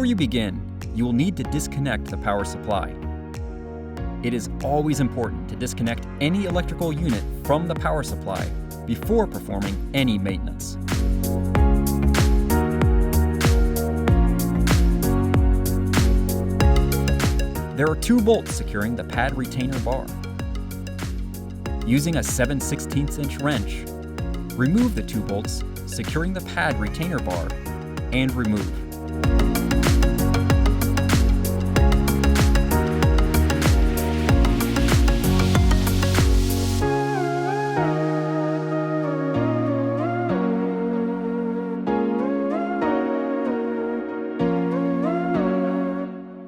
you begin, you will need to disconnect the power supply. It is always important to disconnect any electrical unit from the power supply before performing any maintenance. There are 2 bolts securing the pad retainer bar. Using a 7/16" wrench, remove the 2 bolts securing the pad retainer bar and remove.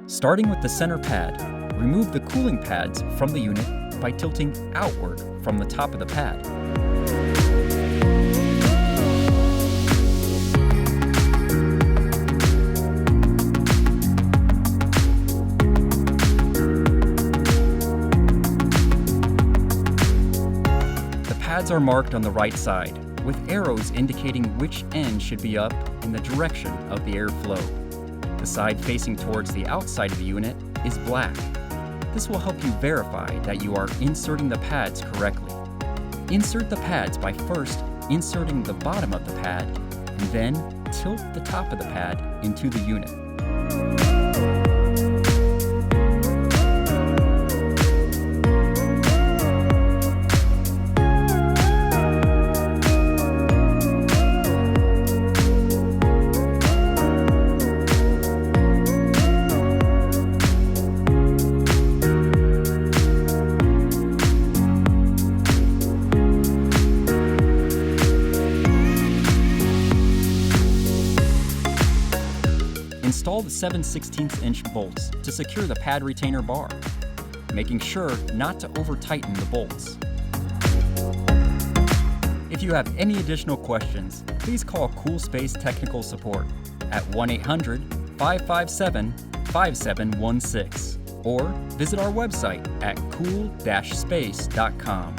Starting with the center pad, remove the cooling pads from the unit by tilting outward from the top of the pad. The pads are marked on the right side, with arrows indicating which end should be up in the direction of the airflow. The side facing towards the outside of the unit is black. This will help you verify that you are inserting the pads correctly. Insert the pads by first inserting the bottom of the pad and then tilt the top of the pad into the unit. Install the 7/16" bolts to secure the pad retainer bar, making sure not to over-tighten the bolts. If you have any additional questions, please call COOL-SPACE Technical Support at 1-800-557-5716 or visit our website at cool-space.com.